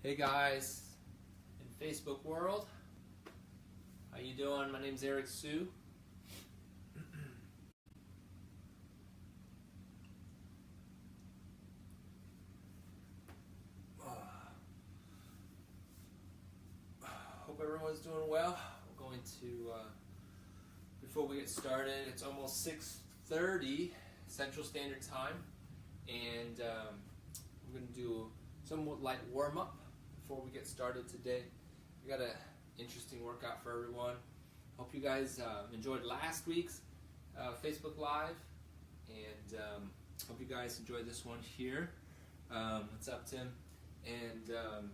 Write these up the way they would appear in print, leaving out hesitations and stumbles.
Hey guys, in Facebook world, how you doing? My name's Eric Sue. Hope everyone's doing well. We're going to, before we get started, it's almost 6:30 Central Standard Time, and we're going to do a somewhat light warm-up before we get started today. We got an interesting workout for everyone. Hope you guys enjoyed last week's Facebook Live, and hope you guys enjoyed this one here. What's up, Tim? And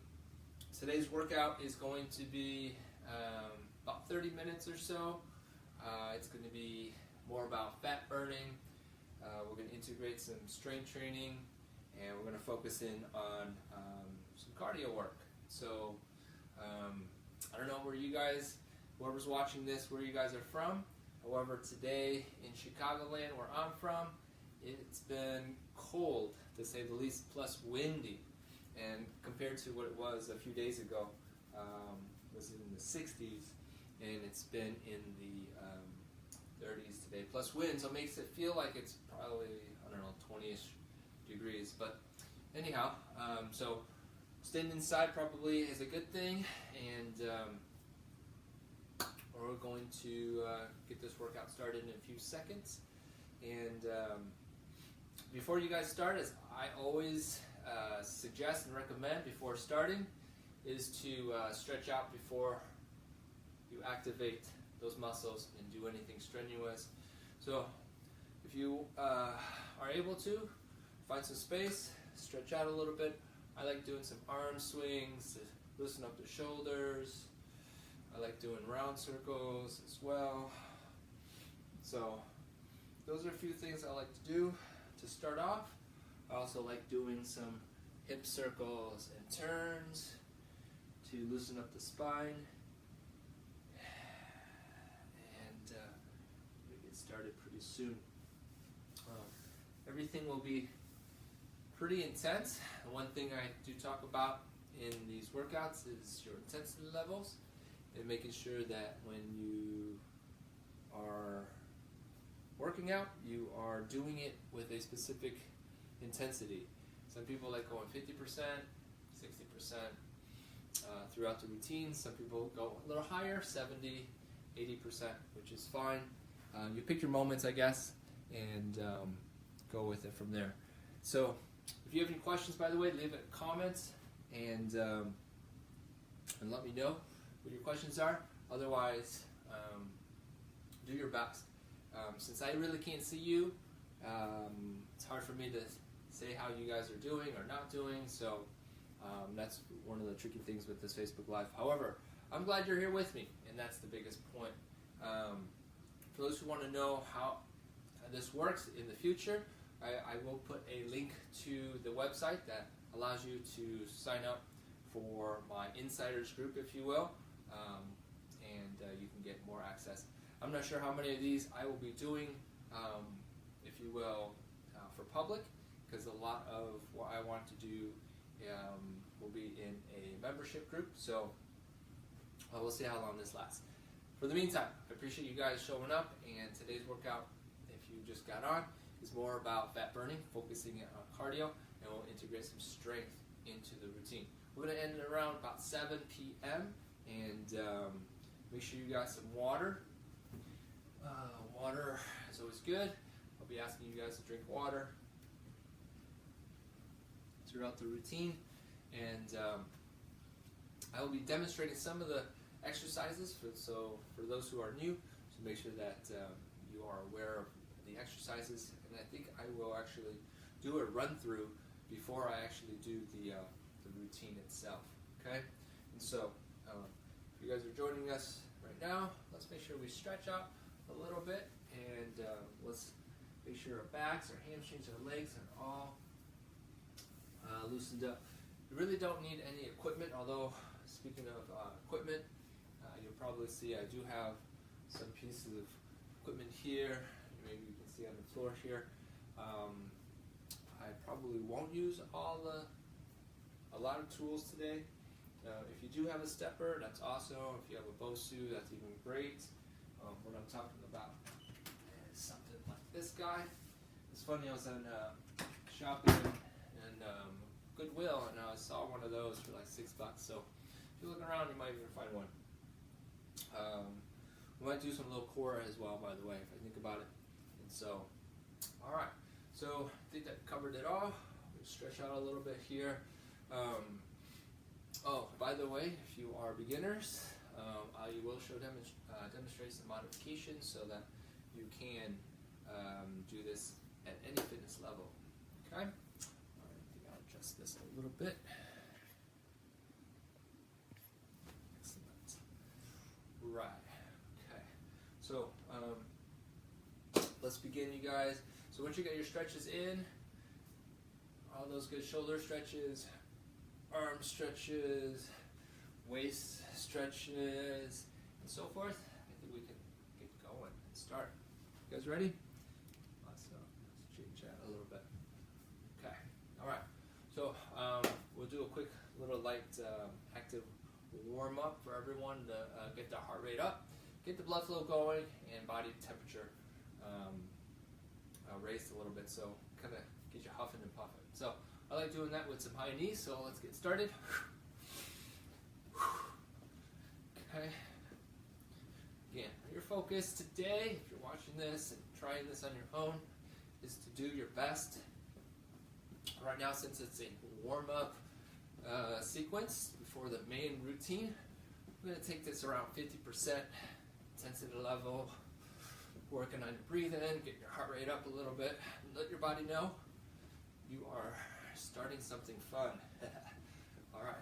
today's workout is going to be about 30 minutes or so. It's going to be more about fat burning. We're going to integrate some strength training, and we're going to focus in on some cardio work. So I don't know where you guys, whoever's watching this, where you guys are from. However, today in Chicagoland, where I'm from, it's been cold, to say the least, plus windy. And compared to what it was a few days ago, it was in the 60s, and it's been in the 30s today, plus wind, so it makes it feel like it's probably, I don't know, 20-ish degrees. But anyhow, so staying inside probably is a good thing, and we're going to get this workout started in a few seconds. And before you guys start, as I always suggest and recommend before starting, is to stretch out before you activate those muscles and do anything strenuous. So if you are able to, find some space, stretch out a little bit. I like doing some arm swings to loosen up the shoulders. I like doing round circles as well. So those are a few things I like to do to start off. I also like doing some hip circles and turns to loosen up the spine. And we get started pretty soon. Everything will be pretty intense. And one thing I do talk about in these workouts is your intensity levels, and making sure that when you are working out, you are doing it with a specific intensity. Some people like going 50%, 60% throughout the routine. Some people go a little higher, 70, 80%, which is fine. You pick your moments, I guess, and go with it from there. So if you have any questions, by the way, leave it in comments and let me know what your questions are. Otherwise, do your best. Since I really can't see you, it's hard for me to say how you guys are doing or not doing, so that's one of the tricky things with this Facebook Live. However, I'm glad you're here with me, and that's the biggest point. For those who want to know how this works in the future, I will put a link to the website that allows you to sign up for my insiders group, if you will, and you can get more access. I'm not sure how many of these I will be doing, if you will, for public, because a lot of what I want to do will be in a membership group, so we'll see how long this lasts. For the meantime, I appreciate you guys showing up, and today's workout, if you just got on, is more about fat burning, focusing on cardio, and we'll integrate some strength into the routine. We're going to end it around about 7 p.m., and make sure you got some water. Water is always good. I'll be asking you guys to drink water throughout the routine, and I will be demonstrating some of the exercises for those who are new, to make sure that you are aware of the exercises, and I think I will actually do a run through before I actually do the routine itself. Okay, and so if you guys are joining us right now, let's make sure we stretch out a little bit, and let's make sure our backs, our hamstrings, our legs are all loosened up. You really don't need any equipment, although speaking of equipment, you'll probably see I do have some pieces of equipment here. Maybe you can see on the floor here. I probably won't use a lot of tools today. If you do have a stepper, that's awesome. If you have a Bosu, that's even great. What I'm talking about is something like this guy. It's funny, I was on shopping and Goodwill, and I saw one of those for like $6. So if you look around, you might even find one. We might do some little core as well, by the way, if I think about it. And so, all right. So I think that covered it all. We'll stretch out a little bit here. Oh, by the way, if you are beginners, I will demonstrate some modifications so that you can do this at any fitness level. Okay? All right, I think I'll adjust this a little bit. Excellent. Right. Okay. So let's begin, you guys. So once you get your stretches in, all those good shoulder stretches, arm stretches, waist stretches, and so forth, I think we can get going and start. You guys ready? Let's chit chat a little bit. Okay. All right. So we'll do a quick little light active warm up for everyone to get the heart rate up, get the blood flow going, and body temperature raised a little bit. So kind of get you huffing and puffing. So I like doing that with some high knees. So let's get started. Okay. Again, your focus today, if you're watching this and trying this on your own, is to do your best. Right now, since it's a warm-up sequence before the main routine, I'm going to take this around 50% intensity level, working on your breathing, get your heart rate up a little bit, and let your body know you are starting something fun. All right.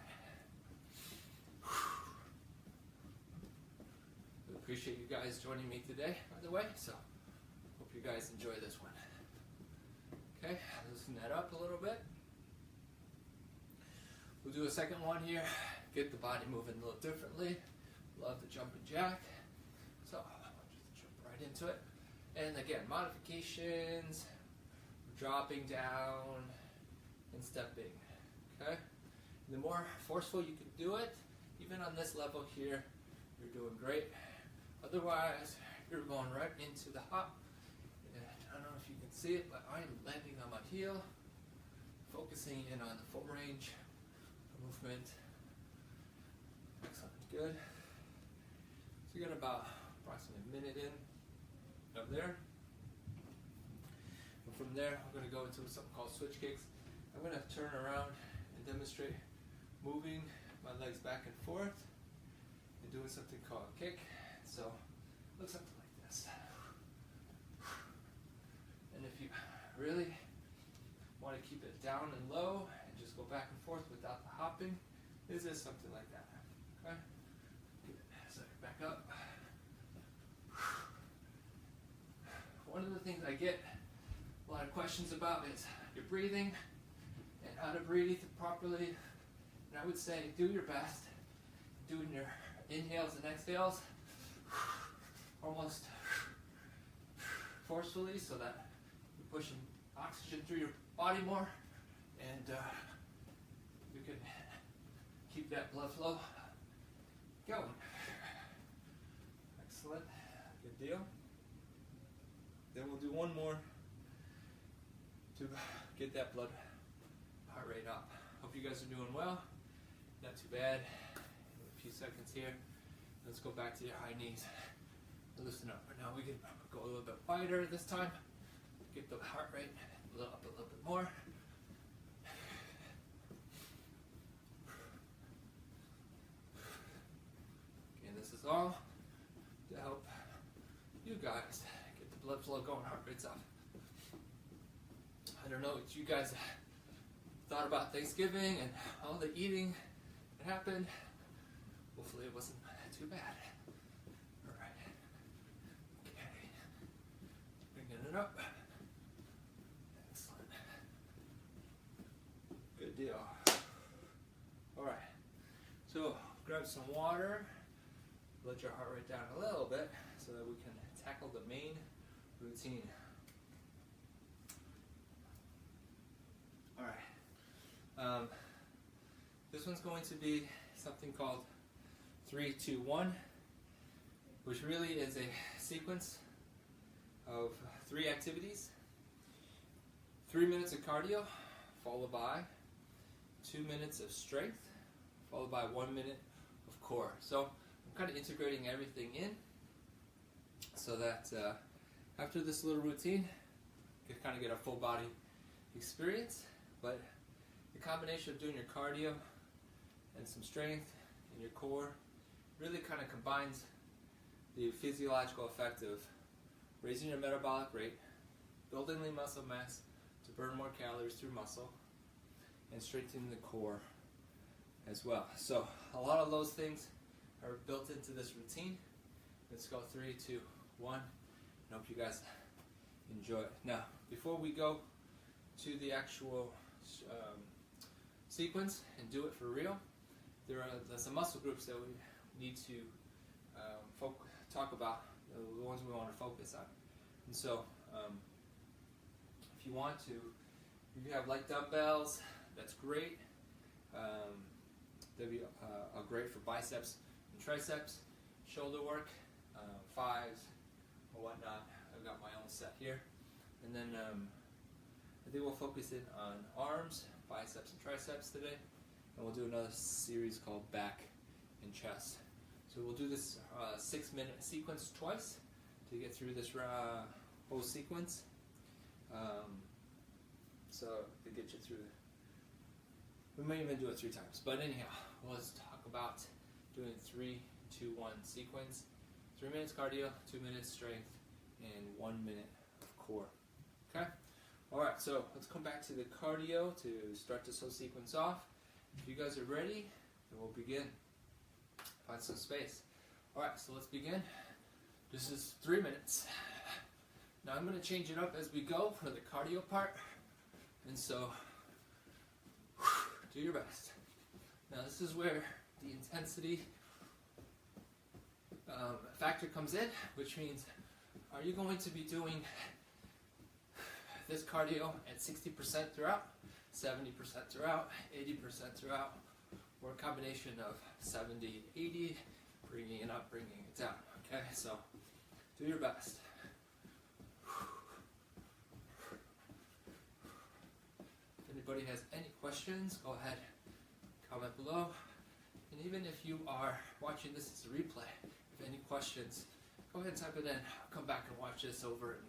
I appreciate you guys joining me today, by the way, so hope you guys enjoy this one. Okay, loosen that up a little bit. We'll do a second one here, get the body moving a little differently. Love the jumping jack. So I'll just jump right into it. And again, modifications, dropping down and stepping. Okay? The more forceful you can do it, even on this level here, you're doing great. Otherwise, you're going right into the hop. And I don't know if you can see it, but I'm landing on my heel, focusing in on the full range of movement. Excellent, good. So you got about approximately a minute in up there. And from there, I'm going to go into something called switch kicks. I'm going to turn around and demonstrate moving my legs back and forth and doing something called a kick. So it looks something like this. And if you really want to keep it down and low and just go back and forth without the hopping, this is something like that. Okay? Good. So back up. One of the things I get a lot of questions about is your breathing and how to breathe properly. And I would say do your best doing your inhales and exhales almost forcefully so that you're pushing oxygen through your body more, and you can keep that blood flow going. Excellent. Good deal. Then we'll do one more to get that blood heart rate up. Hope you guys are doing well. Not too bad. A few seconds here. Let's go back to your high knees. Loosen up. Now we can go a little bit wider this time. Get the heart rate up a little bit more. And this is all to help you guys get the blood flow going, heart rates up. I don't know what you guys thought about Thanksgiving and all the eating that happened. Hopefully it wasn't too bad. All right. Okay. Bringing it up. Excellent. Good deal. All right. So grab some water. Let your heart rate down a little bit so that we can tackle the main routine. All right. This one's going to be something called 3-2-1, which really is a sequence of 3 activities. 3 minutes of cardio, followed by 2 minutes of strength, followed by 1 minute of core. So I'm kind of integrating everything in so that after this little routine, you kind of get a full body experience. But the combination of doing your cardio and some strength in your core really kind of combines the physiological effect of raising your metabolic rate, building lean muscle mass to burn more calories through muscle, and strengthening the core as well. So a lot of those things are built into this routine. Let's go 3, 2, 1. I hope you guys enjoy it. Now, before we go to the actual sequence and do it for real, there's some muscle groups that we need to talk about, the ones we want to focus on. And so, if you want to, if you have light dumbbells, that's great. They'll be great for biceps and triceps, shoulder work, 5s or whatnot. I've got my own set here. And then I think we'll focus in on arms, biceps and triceps today. And we'll do another series called back and chest. So we'll do this 6-minute sequence twice to get through this whole sequence. So to get you through, we may even do it 3 times. But anyhow, let's talk about doing 3, 2, 1 sequence. 3 minutes cardio, 2 minutes strength, and 1 minute of core. Okay? Alright, so let's come back to the cardio to start this whole sequence off. If you guys are ready, then we'll begin. Find some space. Alright, so let's begin. This is 3 minutes. Now I'm going to change it up as we go for the cardio part. And so, do your best. Now this is where the intensity factor comes in, which means, are you going to be doing this cardio at 60% throughout, 70% throughout, 80% throughout, or a combination of 70, 80, bringing it up, bringing it down. Okay, so do your best. If anybody has any questions, go ahead, comment below. And even if you are watching this as a replay, if any questions, go ahead and type it in. I'll come back and watch this over and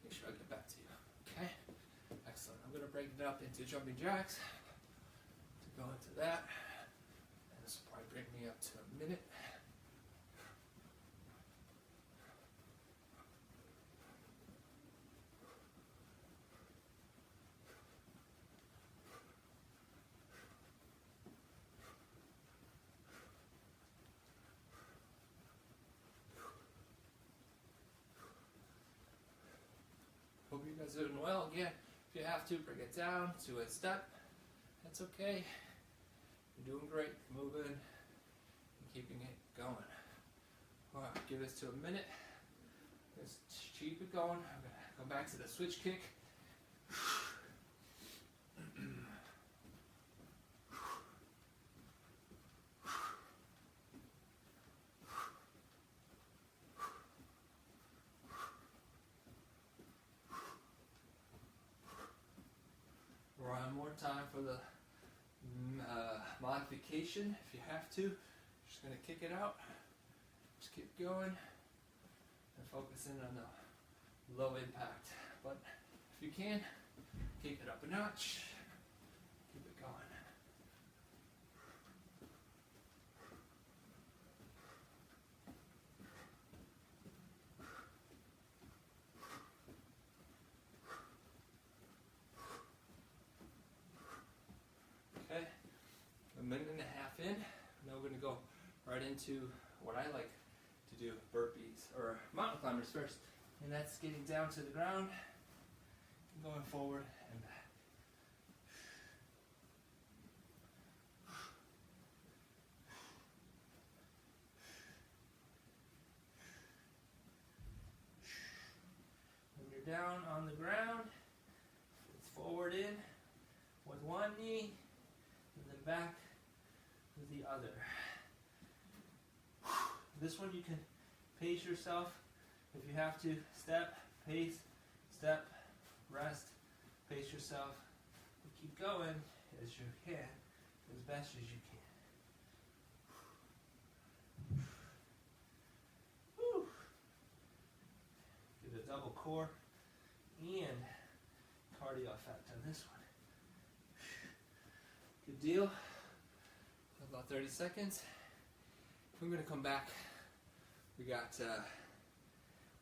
make sure I get back to you. Okay? Excellent. I'm going to break it up into jumping jacks to go into that. And this will probably bring me up to a minute. Hope you guys are doing well. Again, if you have to, bring it down to a step. That's okay. You're doing great. Moving and keeping it going. Alright, give this to a minute. Let's keep it going. I'm going to come back to the switch kick. One more time for the modification. If you have to, just going to kick it out. Just keep going and focus in on the low impact. But if you can, keep it up a notch. Keep it going. Okay, a minute and a half in. Now we're going to go right into what I like to do, burpees, or mountain climbers first. And that's getting down to the ground, going forward and back. When you're down on the ground, it's forward in with one knee, and then back with the the other. This one you can pace yourself if you have to. Step, pace, step, rest, pace yourself. And keep going as you can, as best as you can. Whew. Get a double core and cardio effect on this one. Good deal. About 30 seconds. We're going to come back. We got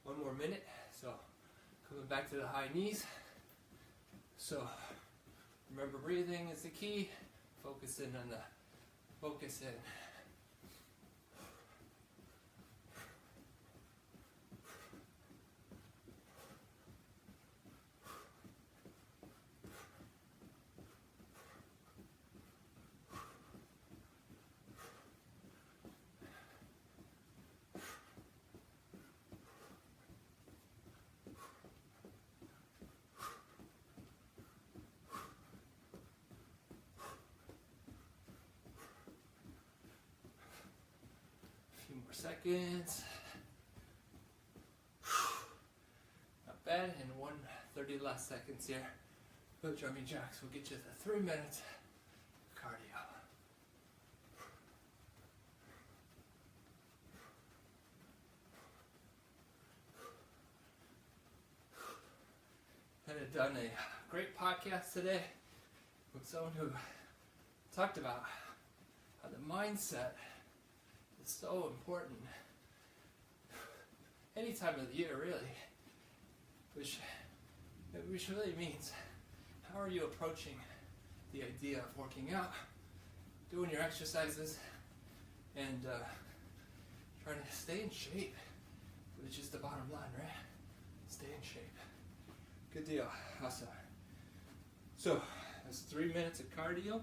1 more minute. So coming back to the high knees. So remember, breathing is the key. Focus in on the focus in. Seconds. Not bad. And 1:30 last seconds here. Those jumping jacks will get you the 3 minutes cardio. I had done a great podcast today with someone who talked about how the mindset is so important any time of the year, really, which really means how are you approaching the idea of working out, doing your exercises, and trying to stay in shape, which is the bottom line, right? Stay in shape. Good deal. Awesome. So that's 3 minutes of cardio.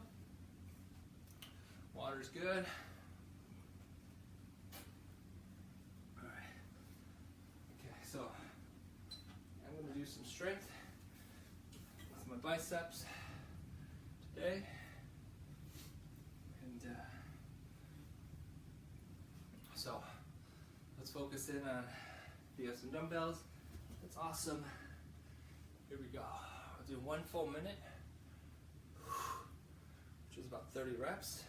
Water's good. So I'm going to do some strength with my biceps today, and so let's focus in on, if you have some dumbbells, that's awesome. Here we go. I'll do 1 full minute, which is about 30 reps.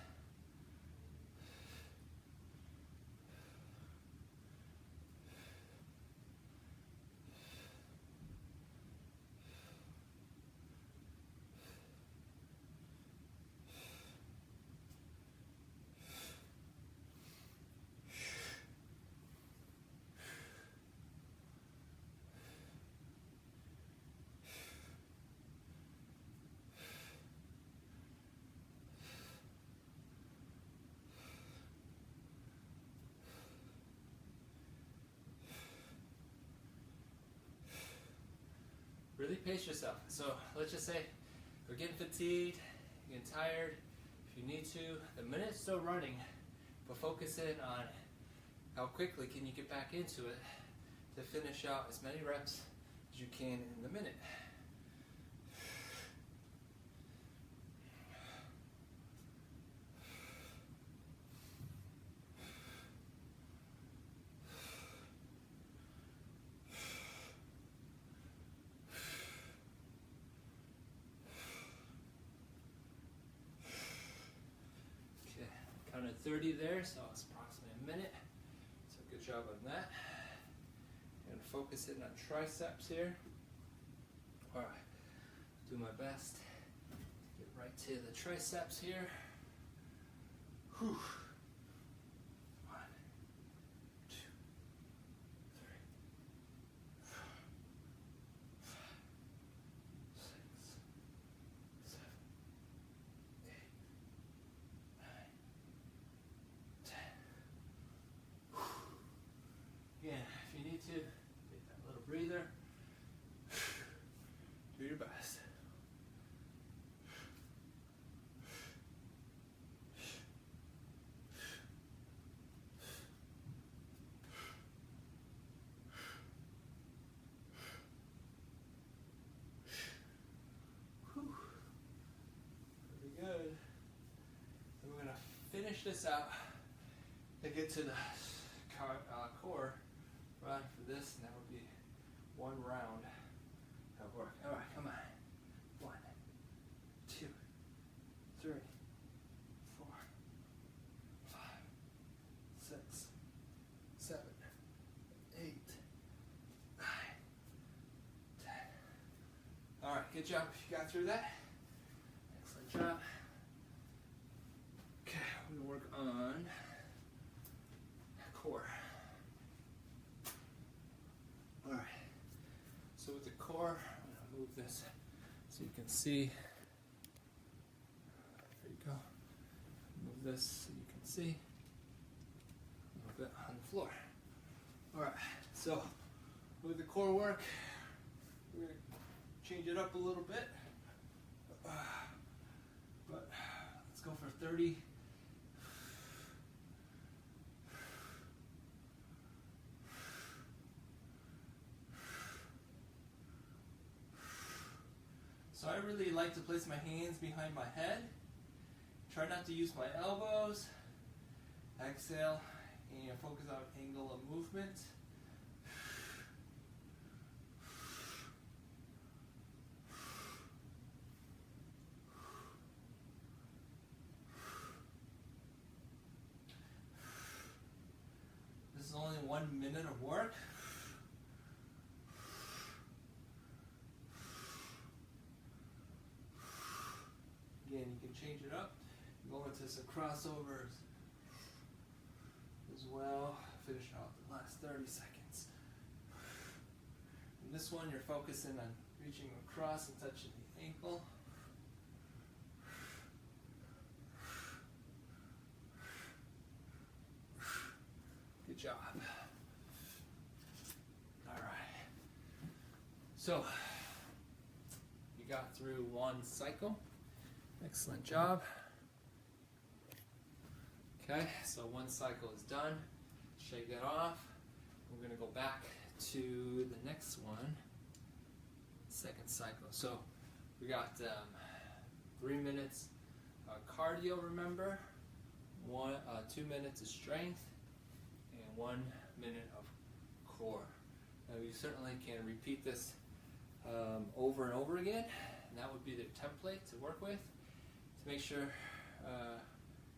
Really pace yourself. So let's just say you're getting fatigued, you're getting tired. If you need to, the minute's still running, but focus in on how quickly can you get back into it to finish out as many reps as you can in the minute. Counted 30 there, so it's approximately a minute. So good job on that. And focus in on triceps here. All right, do my best. Get right to the triceps here. Whew. 1, 2, 3, 4, 5, 6, 7, 8, 9, 10. Yeah, if you need to, take that little breather. Do your best. this out to get to the core run for this, and that would be 1 round of work. All right, come on. 1, 2, 3, 4, 5, 6, 7, 8, 9, 10. All right, good job. You got through that. Excellent job. Okay, we're gonna work on core. All right. So with the core, I'm gonna move this so you can see. There you go. Move this so you can see a little bit on the floor. All right. So with the core work, we're gonna change it up a little bit. But let's go for 30. So I really like to place my hands behind my head. Try not to use my elbows. Exhale and focus on angle of movement. This is only 1 minute of work. Again, you can change it up. Go into some crossovers as well. Finish out the last 30 seconds. In this one, you're focusing on reaching across and touching the ankle. Good job. All right. So, you got through 1 cycle. Excellent job. Okay, so 1 cycle is done. Shake that off. We're going to go back to the next one, 2nd cycle. So we got 3 minutes cardio, remember, 2 minutes of strength, and 1 minute of core. Now you certainly can repeat this over and over again, and that would be the template to work with. To make sure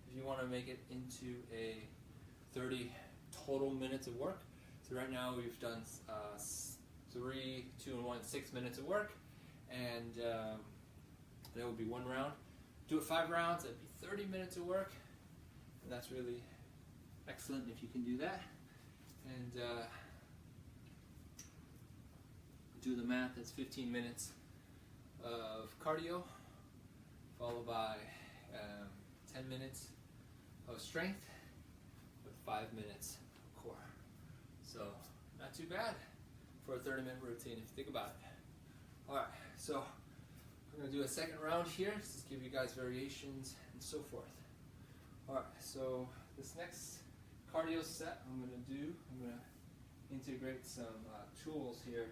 if you want to make it into a 30 total minutes of work. So right now we've done 3, 2, and 1, 6 minutes of work, and that would be 1 round. Do it 5 rounds, that'd be 30 minutes of work, and that's really excellent if you can do that. And do the math, that's 15 minutes of cardio, followed by 10 minutes of strength with 5 minutes of core. So not too bad for a 30-minute routine if you think about it. Alright, so we're going to do a second round here, just to give you guys variations and so forth. Alright, so this next cardio set I'm going to integrate some tools here.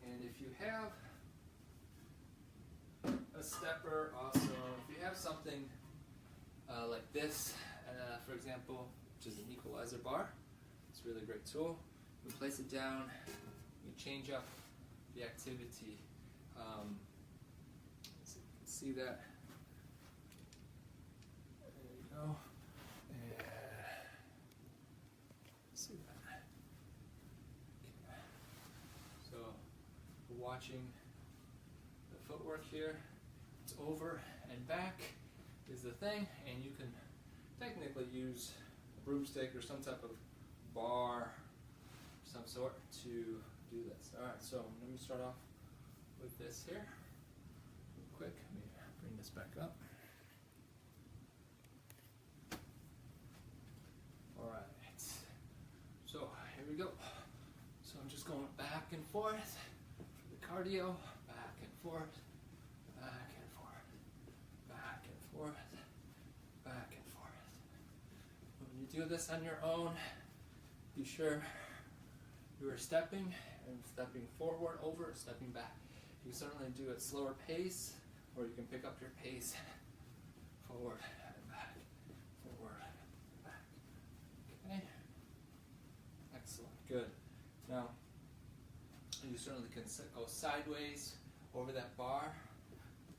And if you have a stepper, also, if you have something like this, for example, which is an equalizer bar, it's a really great tool. You place it down, you change up the activity. So you can see that. There you go. And see that. Okay. So we're watching the footwork here. It's over and back is the thing, and you can technically use a broomstick or some type of bar of some sort to do this. Alright, so let me start off with this here real quick. Let me bring this back up. Alright, so here we go. So I'm just going back and forth for the cardio, back and forth, back and forth, back and forth, back and forth. When you do this on your own, be sure you are stepping and stepping forward, over, stepping back. You can certainly do it slower pace, or you can pick up your pace forward and back, forward alternately can go sideways over that bar,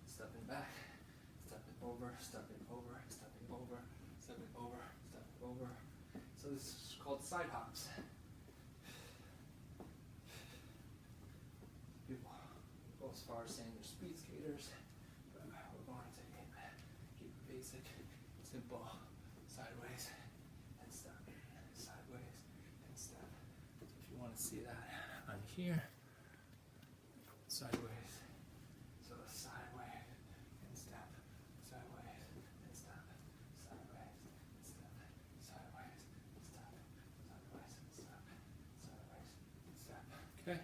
stepping back, stepping over, stepping over, stepping over, stepping over, stepping over. So this is called side hops. People go as far as saying they're speed skaters, but we're going to keep it basic, simple, sideways and step, sideways and step. So if you want to see that on here, sideways, so sideways and step, sideways and step, sideways and step, sideways and step, sideways and step, sideways and step. Okay,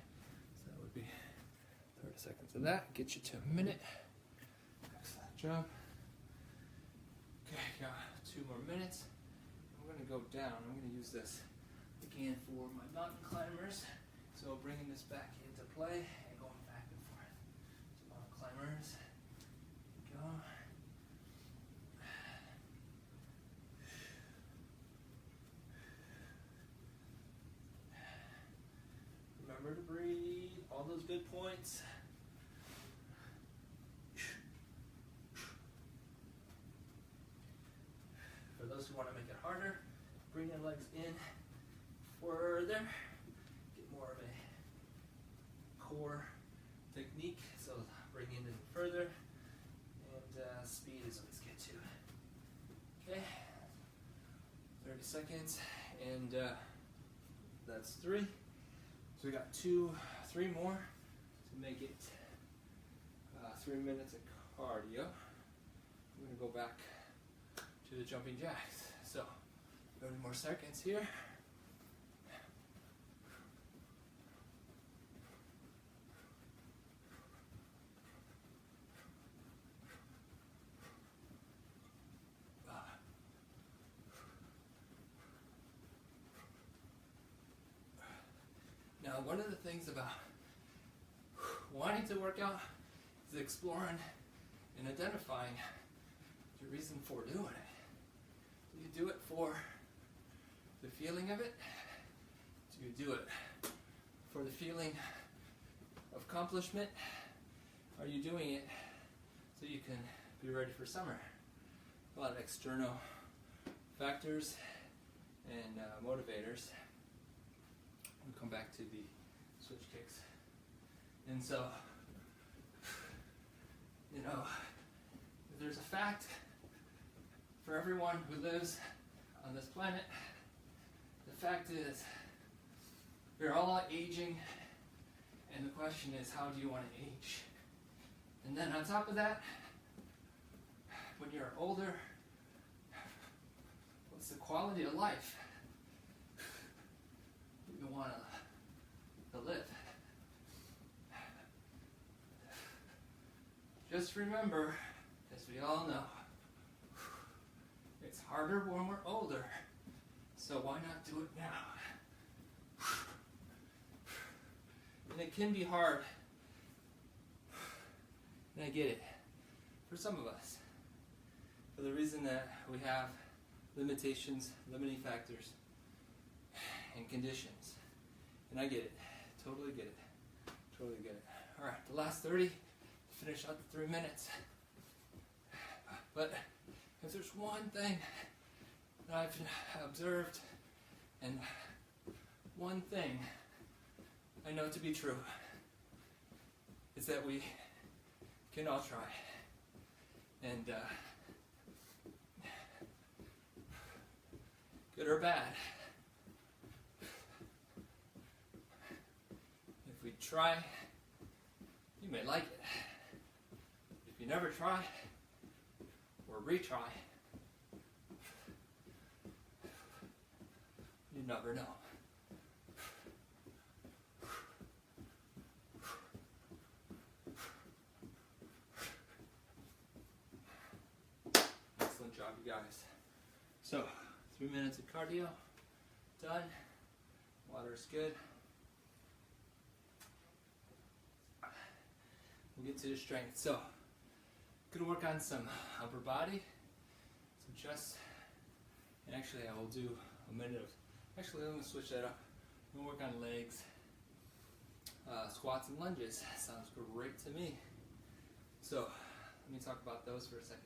so that would be 30 seconds of that. Get you to a minute. Excellent job. Okay, got 2 more minutes. I'm going to go down. I'm going to use this again for my mountain climbers. So bringing this back into play and going back and forth. So mountain climbers, go. Remember to breathe, all those good points. For those who want to make it harder, bring your legs in further. Get more of a core technique, so bring it in further. And speed is always good too. Okay, 30 seconds, and that's 3. So we got 3 more to make it 3 minutes of cardio. I'm going to go back to the jumping jacks. So 30 more seconds here. Now, one of the things about wanting to work out is exploring and identifying the reason for doing it. Do you do it for the feeling of it? Do you do it for the feeling of accomplishment? Are you doing it so you can be ready for summer? A lot of external factors and motivators. We'll come back to the switch kicks. And so, you know, there's a fact for everyone who lives on this planet. The fact is, we're all aging, and the question is, how do you want to age? And then on top of that, when you're older, what's the quality of life you want to live? Just remember, as we all know, it's harder when we're older, so why not do it now? And it can be hard, and I get it, for some of us, for the reason that we have limitations, limiting factors, and conditions. And I get it, totally get it, totally get it. All right, the last 30, finish out the 3 minutes. But if there's one thing that I've observed, and one thing I know to be true, is that we can all try. And good or bad, if we try, you may like it. If you never try, or retry, you never know. Excellent job, you guys. So, 3 minutes of cardio, done. Water's good. We'll get to the strength. So, gonna work on some upper body, some chest, and actually I will do a minute of, actually I'm gonna switch that up. I'm gonna work on legs. squats and lunges. Sounds great to me. So let me talk about those for a second.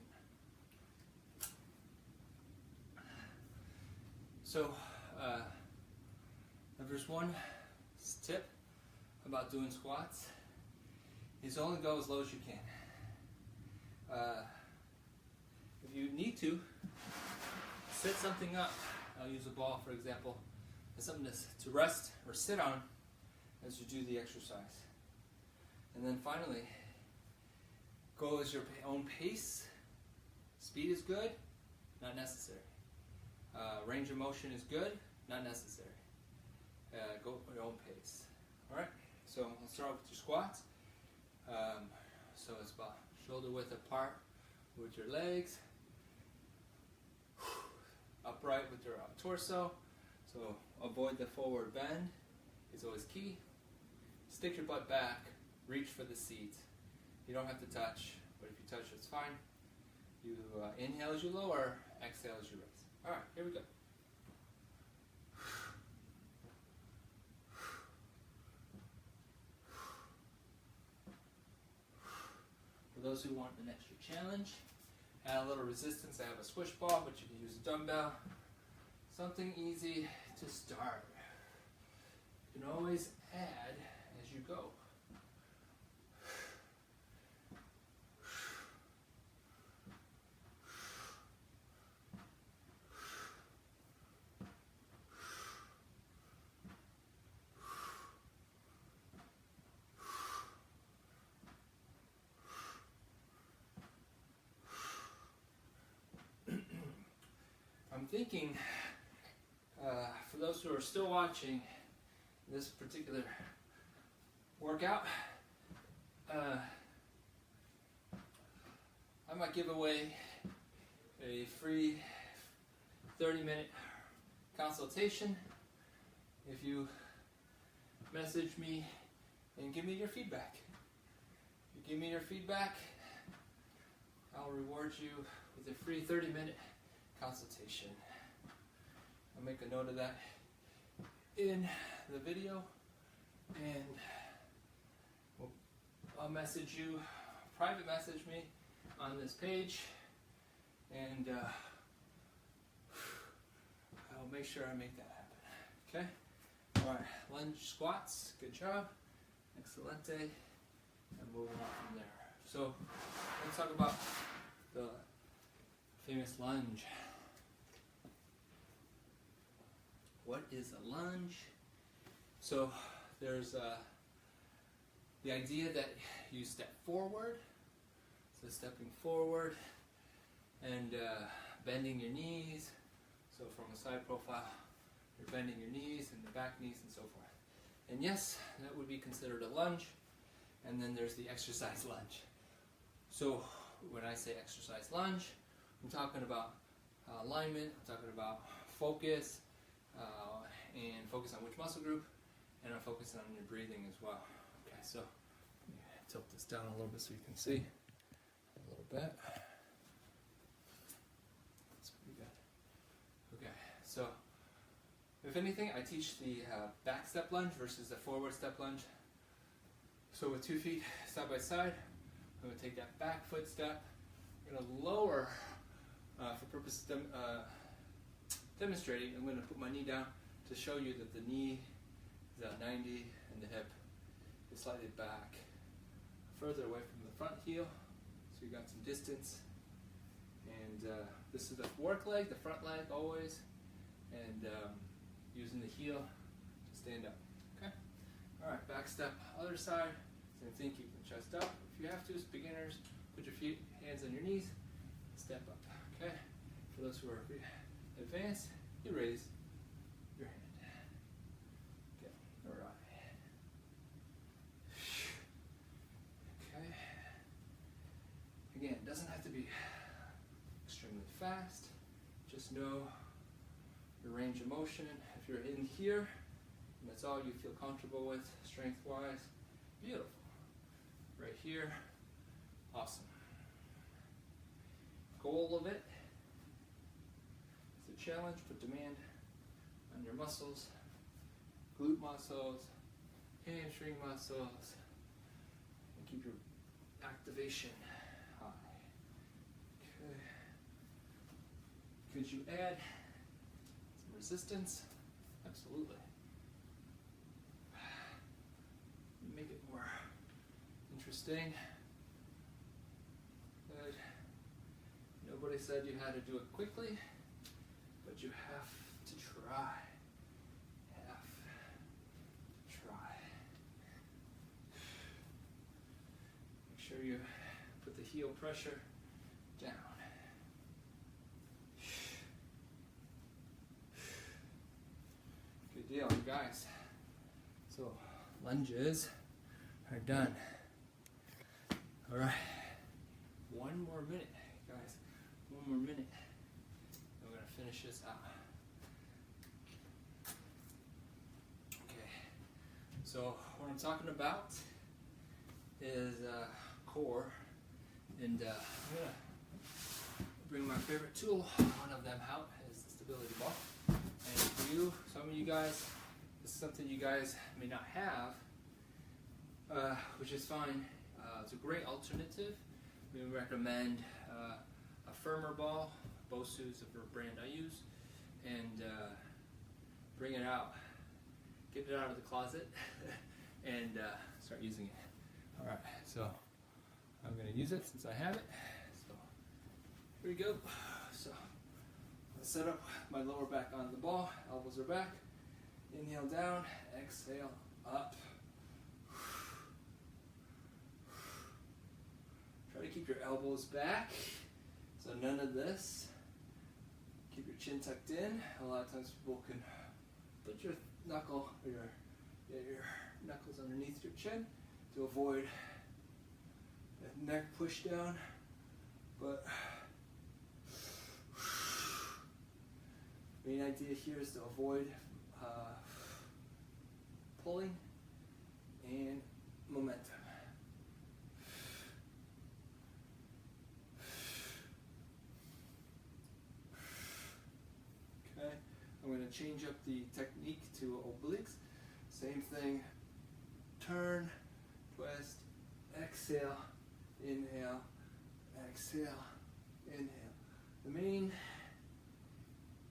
So there's one tip about doing squats is only go as low as you can. If you need to, set something up. I'll use a ball, for example, as something to rest or sit on as you do the exercise. And then finally, go as your own pace. Speed is good, not necessary. Range of motion is good, not necessary. Go at your own pace. Alright, so I'll start with your squats. So it's about shoulder width apart with your legs. Upright with your torso. So avoid the forward bend. It's always key. Stick your butt back. Reach for the seat. You don't have to touch, but if you touch, it's fine. You inhale as you lower, exhale as you raise. Alright, here we go. For those who want an extra challenge, add a little resistance. I have a squish ball, but you can use a dumbbell. Something easy to start. You can always add as you go. I'm thinking, for those who are still watching this particular workout, I might give away a free 30-minute consultation if you message me and give me your feedback. If you give me your feedback, I'll reward you with a free 30-minute consultation. I'll make a note of that in the video, and I'll message you, private message me on this page, and I'll make sure I make that happen. Okay? Alright, lunge squats, good job. Excelente. And moving on from there. So let's talk about the famous lunge. What is a lunge? So there's the idea that you step forward, so stepping forward and bending your knees. So from a side profile, you're bending your knees and the back knees and so forth. And yes, that would be considered a lunge. And then there's the exercise lunge. So when I say exercise lunge, I'm talking about alignment, I'm talking about focus, and focus on which muscle group, and I'm focusing on your breathing as well. Okay, so let me tilt this down a little bit so you can see a little bit. That's pretty good. Okay, so if anything, I teach the back step lunge versus the forward step lunge. So with 2 feet side by side, I'm going to take that back foot step. I'm going to lower, for purpose of demonstrating, I'm going to put my knee down to show you that the knee is at 90 and the hip is slightly back, further away from the front heel, so you got some distance. And this is the work leg, the front leg always, and using the heel to stand up. Okay. All right, back step, other side. Same thing, keep the chest up. If you have to, as beginners, put your feet, hands on your knees, step up. Okay. For those who are advanced, you raise your hand. Okay. All right. Okay. Again, it doesn't have to be extremely fast. Just know your range of motion. If you're in here, and that's all you feel comfortable with, strength-wise, beautiful. Right here, awesome. Goal of it is to challenge, put demand on your muscles, glute muscles, hamstring muscles, and keep your activation high. Okay. Could you add some resistance? Absolutely. Make it more interesting. Good. Nobody said you had to do it quickly, but you have to try. Make sure you put the heel pressure down. Good deal, you guys. So, lunges are done. All right. One more minute, guys. One more minute. And we're going to finish this out. Okay. So, what I'm talking about is core. And I'm going to bring my favorite tool, one of them out, is the stability ball. And for you, some of you guys, this is something you guys may not have, which is fine. It's a great alternative. We recommend a firmer ball. Bosu is the brand I use. And bring it out. Get it out of the closet and start using it. Alright, so I'm going to use it since I have it. So here we go. So I'll set up my lower back on the ball. Elbows are back. Inhale down. Exhale up. Try to keep your elbows back, so none of this. Keep your chin tucked in. A lot of times people can put your knuckle or your knuckles underneath your chin to avoid that neck push down. But main idea here is to avoid pulling and momentum. I'm going to change up the technique to obliques. Same thing. Turn, twist, exhale, inhale, exhale, inhale. The main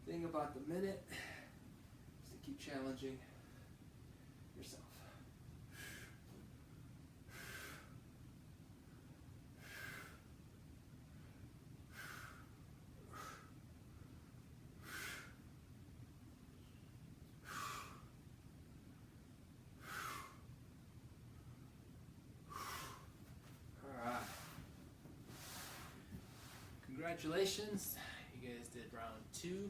thing about the minute is to keep challenging yourself. Congratulations, you guys did round 2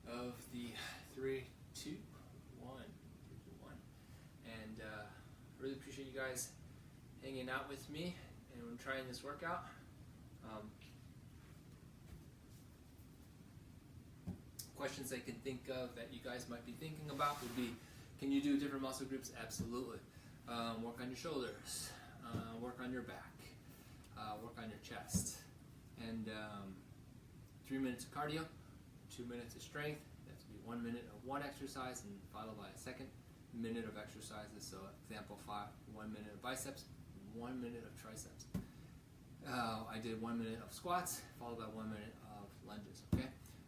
of the 3, 2, 1, 3, 2, 1. And really appreciate you guys hanging out with me and trying this workout. Questions I can think of that you guys might be thinking about would be, can you do different muscle groups? Absolutely. Work on your shoulders, work on your back, work on your chest. And 3 minutes of cardio, 2 minutes of strength. That's going to be 1 minute of one exercise and followed by a second minute of exercises. So example 5, 1 minute of biceps, 1 minute of triceps. I did 1 minute of squats, followed by 1 minute of lunges, okay?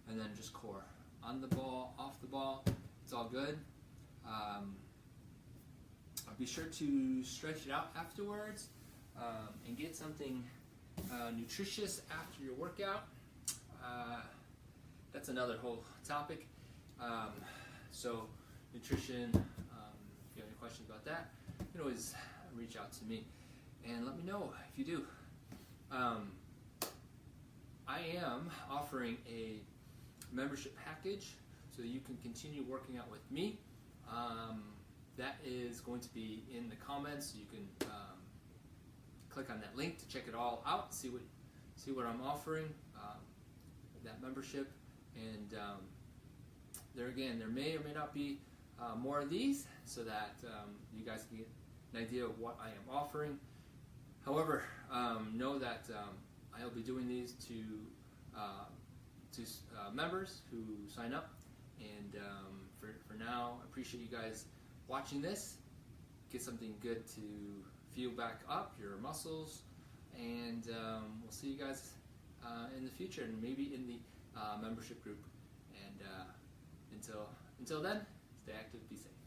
And then just core. On the ball, off the ball, it's all good. Be sure to stretch it out afterwards and get something nutritious after your workout. That's another whole topic. So nutrition, if you have any questions about that, you can always reach out to me and let me know if you do. I am offering a membership package so that you can continue working out with me. That is going to be in the comments. You can click on that link to check it all out, see what I'm offering, that membership, and there may or may not be more of these, so that you guys can get an idea of what I am offering. However, know that I'll be doing these to members who sign up, and for now, I appreciate you guys watching this, get something good to fuel back up your muscles, and we'll see you guys in the future, and maybe in the membership group. And until then, stay active, be safe.